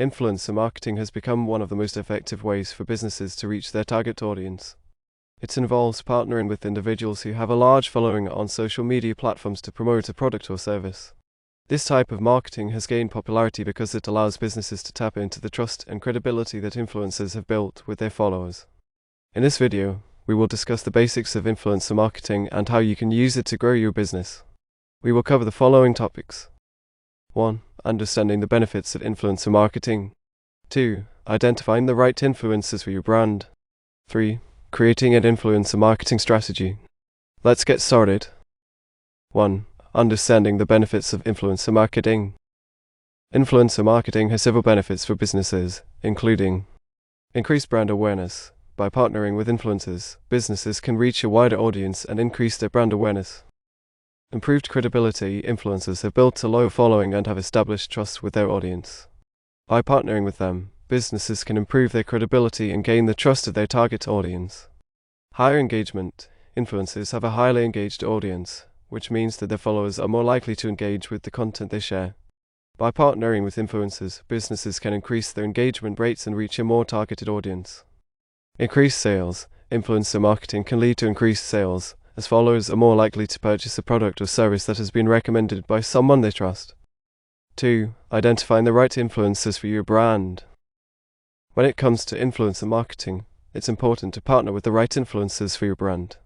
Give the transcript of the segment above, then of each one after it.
Influencer marketing has become one of the most effective ways for businesses to reach their target audience. It involves partnering with individuals who have a large following on social media platforms to promote a product or service. This type of marketing has gained popularity because it allows businesses to tap into the trust and credibility that influencers have built with their followers. In this video, we will discuss the basics of influencer marketing and how you can use it to grow your business. We will cover the following topics. 1. Understanding the benefits of influencer marketing. 2. Identifying the right influencers for your brand. 3. Creating an influencer marketing strategy. Let's get started. 1. Understanding the benefits of influencer marketing. Influencer marketing has several benefits for businesses, including increased brand awareness. By partnering with influencers, businesses can reach a wider audience and increase their brand awareness. Improved credibility. Influencers have built a loyal following and have established trust with their audience. By partnering with them, businesses can improve their credibility and gain the trust of their target audience. Higher engagement. Influencers have a highly engaged audience, which means that their followers are more likely to engage with the content they share. By partnering with influencers, businesses can increase their engagement rates and reach a more targeted audience. Increased sales. Influencer marketing can lead to increased sales, as followers are more likely to purchase a product or service that has been recommended by someone they trust. 2. Identifying the right influencers for your brand. When it comes to influencer marketing, it's important to partner with the right influencers for your brand.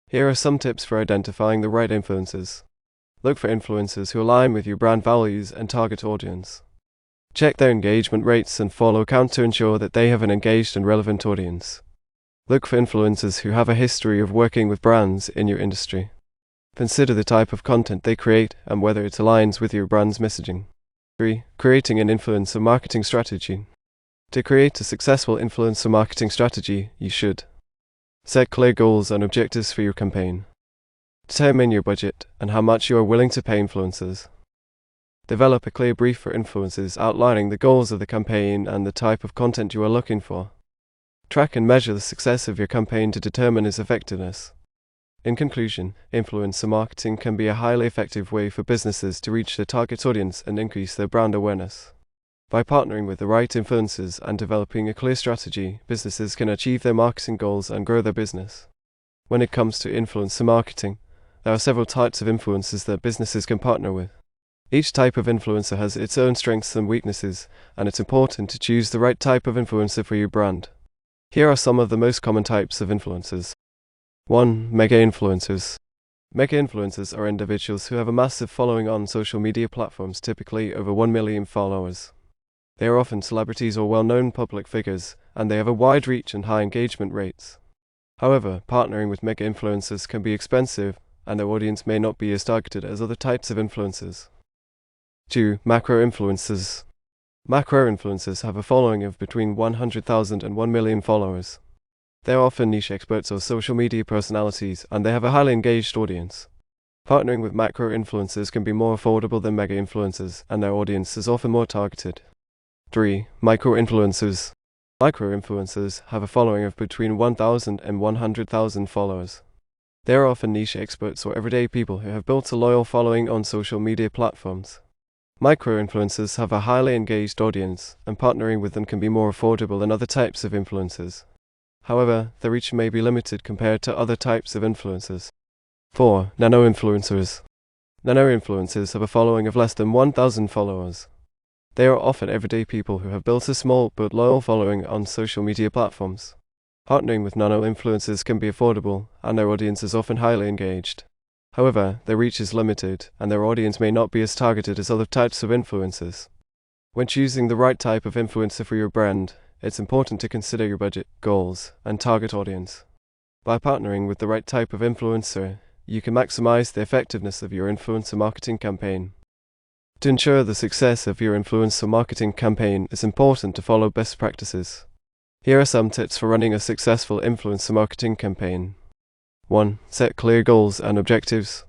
Here are some tips for identifying the right influencers. Look for influencers who align with your brand values and target audience. Check their engagement rates and follow count to ensure that they have an engaged and relevant audience. Look for influencers who have a history of working with brands in your industry. Consider the type of content they create and whether it aligns with your brand's messaging. 3. Creating an influencer marketing strategy. To create a successful influencer marketing strategy, you should set clear goals and objectives for your campaign. Determine your budget and how much you are willing to pay influencers. Develop a clear brief for influencers outlining the goals of the campaign and the type of content you are looking for. Track and measure the success of your campaign to determine its effectiveness. In conclusion, influencer marketing can be a highly effective way for businesses to reach their target audience and increase their brand awareness. By partnering with the right influencers and developing a clear strategy, businesses can achieve their marketing goals and grow their business. When it comes to influencer marketing, there are several types of influencers that businesses can partner with. Each type of influencer has its own strengths and weaknesses, and it's important to choose the right type of influencer for your brand. Here are some of the most common types of influencers. 1. Mega influencers. Mega influencers are individuals who have a massive following on social media platforms, typically over 1 million followers. They are often celebrities or well-known public figures, and they have a wide reach and high engagement rates. However, partnering with mega influencers can be expensive, and their audience may not be as targeted as other types of influencers. 2. Macro influencers. Macro influencers have a following of between 100,000 and 1 million followers. They are often niche experts or social media personalities, and they have a highly engaged audience. Partnering with macro influencers can be more affordable than mega influencers, and their audience is often more targeted. 3. Micro influencers. Micro influencers have a following of between 1,000 and 100,000 followers. They are often niche experts or everyday people who have built a loyal following on social media platforms. Micro-influencers have a highly engaged audience, and partnering with them can be more affordable than other types of influencers. However, their reach may be limited compared to other types of influencers. 4. Nano-influencers. Nano-influencers have a following of less than 1,000 followers. They are often everyday people who have built a small but loyal following on social media platforms. Partnering with nano-influencers can be affordable, and their audience is often highly engaged. However, their reach is limited, and their audience may not be as targeted as other types of influencers. When choosing the right type of influencer for your brand, it's important to consider your budget, goals, and target audience. By partnering with the right type of influencer, you can maximize the effectiveness of your influencer marketing campaign. To ensure the success of your influencer marketing campaign, it's important to follow best practices. Here are some tips for running a successful influencer marketing campaign. 1. Set clear goals and objectives.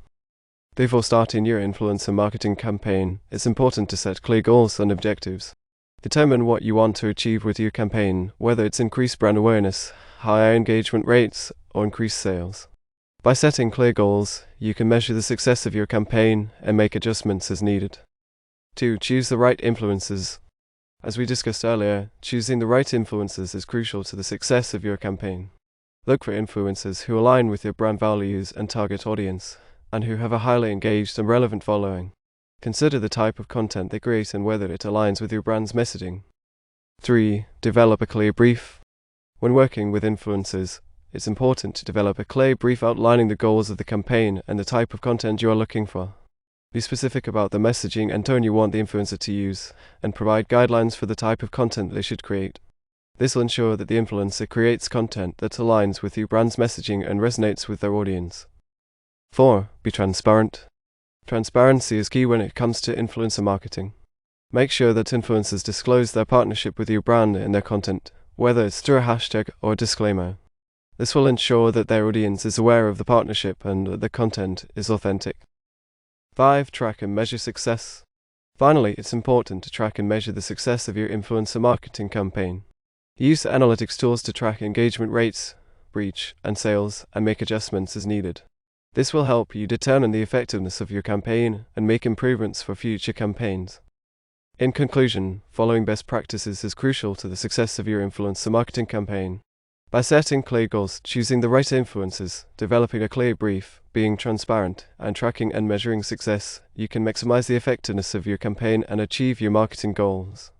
Before starting your influencer marketing campaign, it's important to set clear goals and objectives. Determine what you want to achieve with your campaign, whether it's increased brand awareness, higher engagement rates, or increased sales. By setting clear goals, you can measure the success of your campaign and make adjustments as needed. 2. Choose the right influencers. As we discussed earlier, choosing the right influencers is crucial to the success of your campaign. Look for influencers who align with your brand values and target audience, and who have a highly engaged and relevant following. Consider the type of content they create and whether it aligns with your brand's messaging. 3. Develop a clear brief. When working with influencers, it's important to develop a clear brief outlining the goals of the campaign and the type of content you are looking for. Be specific about the messaging and tone you want the influencer to use, and provide guidelines for the type of content they should create. This will ensure that the influencer creates content that aligns with your brand's messaging and resonates with their audience. 4. Be transparent. Transparency is key when it comes to influencer marketing. Make sure that influencers disclose their partnership with your brand in their content, whether it's through a hashtag or a disclaimer. This will ensure that their audience is aware of the partnership and that the content is authentic. 5. Track and measure success. Finally, it's important to track and measure the success of your influencer marketing campaign. Use analytics tools to track engagement rates, reach, and sales, and make adjustments as needed. This will help you determine the effectiveness of your campaign and make improvements for future campaigns. In conclusion, following best practices is crucial to the success of your influencer marketing campaign. By setting clear goals, choosing the right influencers, developing a clear brief, being transparent, and tracking and measuring success, you can maximize the effectiveness of your campaign and achieve your marketing goals.